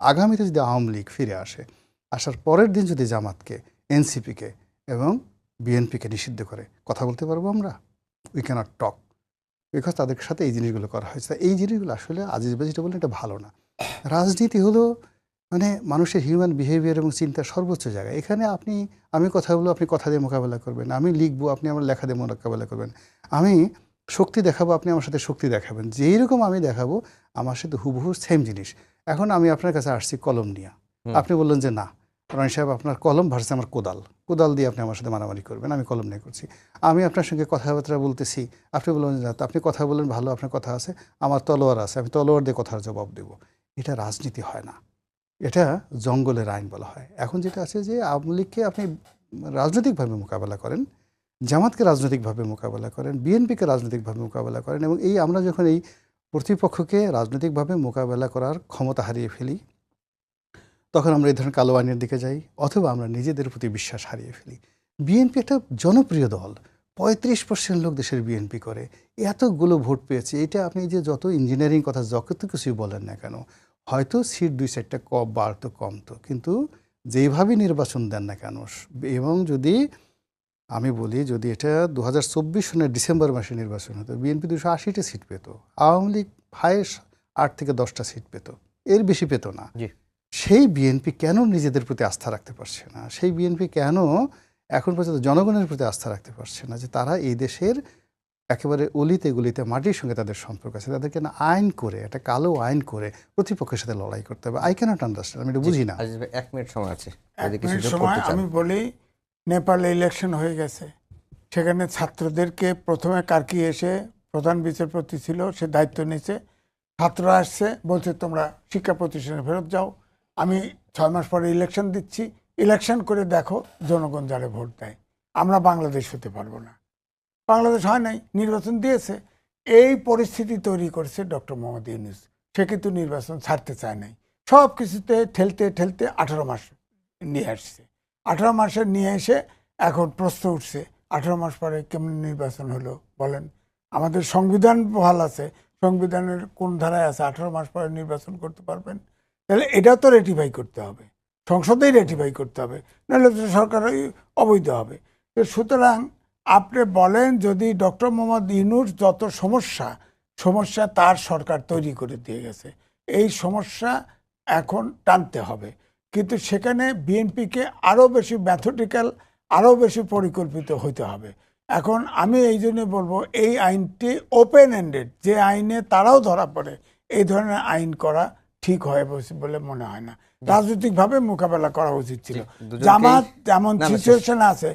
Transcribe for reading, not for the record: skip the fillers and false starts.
আগামীতে যদি আওয়ামী লীগ ফিরে আসে, আসার পরের দিন যদি জামাতকে, এনসিপিকে এবং বিএনপিকে নিষিদ্ধ করে, কথা বলতে পারবো আমরা? উই ক্যানট টক, বিকজ তাদের সাথে এই জিনিসগুলো করা হয়েছে। এই জিনিসগুলো আসলে আজিজ বাজিটা বললে এটা ভালো না। রাজনীতি হলো মানে মানুষের হিউম্যান বিহেভিয়ার এবং চিন্তার সর্বোচ্চ জায়গা। এখানে আমি কথা বলবো, আপনি কথা দিয়ে মোকাবেলা করবেন, আমি লিখবো, আপনি আমার লেখা দিয়ে মোকাবেলা করবেন, আমি শক্তি দেখাবো, আপনি আমার সাথে শক্তি দেখাবেন, যেই রকম আমি দেখাবো আমার সাথে হুবহু সেম জিনিস। এখন আমি আপনার কাছে আসছি কলম নিয়ে, আপনি বললেন যে না রনি সাহেব আপনার কলম ভার্সে আমার কোদাল দিয়ে আপনি আমার সাথে মারামারি করবেন, আমি কলম নিয়ে করছি। আমি আপনার সঙ্গে কথাবার্তা বলতেছি, আপনি বললেন যে আপনি কথা বলেন ভালো, আপনার কথা আছে, আমার তলোয়ার আছে, আমি তলোয়ার দিয়ে কথার জবাব দেবো। এটা রাজনীতি হয় না, এটা জঙ্গলের আইন বলা হয়। এখন যেটা আছে যে আওয়ামী লীগকে আপনি রাজনৈতিকভাবে মোকাবেলা করেন, জামাতকে রাজনৈতিকভাবে মোকাবেলা করেন, বিএনপিকে রাজনৈতিকভাবে মোকাবেলা করেন, এবং আমরা যখন এই প্রতিপক্ষকে রাজনৈতিকভাবে মোকাবেলা করার ক্ষমতা হারিয়ে ফেলি, তখন আমরা এই ধরনের কালো আইনের দিকে যাই, অথবা আমরা নিজেদের প্রতি বিশ্বাস হারিয়ে ফেলি। বিএনপি একটা জনপ্রিয় দল, 35% লোক দেশের বিএনপি করে, এতগুলো ভোট পেয়েছে। এটা আপনি যে যত ইঞ্জিনিয়ারিং কথা যত কিছুই বলেন না কেন, হয়তো সিট 2-4টা কম বাড়তো কমতো, কিন্তু যেইভাবে নির্বাচন দেন না কেন, এবং যদি আমি বলি যদি এটা 2024 সনের ডিসেম্বর মাসে নির্বাচন হতো, বিএনপি 280টা সিট পেত, আওয়ামী লীগ 8 থেকে 10টা সিট পেত, এর বেশি পেত না। সেই বিএনপি কেন নিজেদের প্রতি আস্থা রাখতে পারছে না? সেই বিএনপি কেন এখন পর্যন্ত জনগণের প্রতি আস্থা রাখতে পারছে না যে তারা এই দেশের একেবারে অলিতে গলিতে মাটির সঙ্গে তাদের সম্পর্ক আছে, তাদেরকে না আইন করে, একটা কালো আইন করে প্রতিপক্ষের সাথে লড়াই করতে হবে? আই ক্যানট আন্ডারস্ট্যান্ড, আমি এটা বুঝি না। 1 মিনিট সময় আছে, আমি বলি নেপালে ইলেকশন হয়ে গেছে, সেখানে ছাত্রদেরকে প্রথমে কার্কি এসে প্রধান বিচারপতি ছিল, সে দায়িত্ব নিয়েছে, ছাত্ররা আসছে বলছে তোমরা শিক্ষা প্রতিষ্ঠানে ফেরত যাও, আমি 6 মাস পরে ইলেকশন দিচ্ছি, ইলেকশন করে দেখো জনগণ যারা ভোট দেয়। আমরা বাংলাদেশ হতে পারবো না, বাংলাদেশ হয় নাই, নির্বাচন দিয়েছে। এই পরিস্থিতি তৈরি করেছে ডক্টর মোহাম্মদ ইউনূস। সে কিন্তু নির্বাচন ছাড়তে চায় নাই, সব কিছুতে ঠেলতে ঠেলতে 18 মাস নিয়ে আসছে। 18 মাসে নিয়ে এসে এখন প্রশ্ন উঠছে 18 মাস পরে কেমন নির্বাচন হলো বলেন? আমাদের সংবিধান বহাল আছে, সংবিধানের কোন ধারায় আছে 18 মাস পরে নির্বাচন করতে পারবেন? তাহলে এটা তো রেটিফাই করতে হবে, সংসদেই রেটিফাই করতে হবে, নাহলে তো সরকার অবৈধ হবে। সুতরাং আপনি বলেন যদি ডক্টর মোহাম্মদ ইউনূস যত সমস্যা তার সরকার তৈরি করে দিয়ে গেছে, এই সমস্যা এখন টানতে হবে, কিন্তু সেখানে বিএনপিকে আরও বেশি ম্যাথডিক্যাল, আরও বেশি পরিকল্পিত হতে হবে। এখন আমি এই জন্য বলবো এই আইনটি ওপেন এন্ডেড, যে আইনে তারাও ধরা পড়ে, এই ধরনের আইন করা ঠিক হয় বলে মনে হয় না। রাজনৈতিকভাবে মোকাবেলা করা উচিত ছিল। জামাত যেমন সিচুয়েশন আছে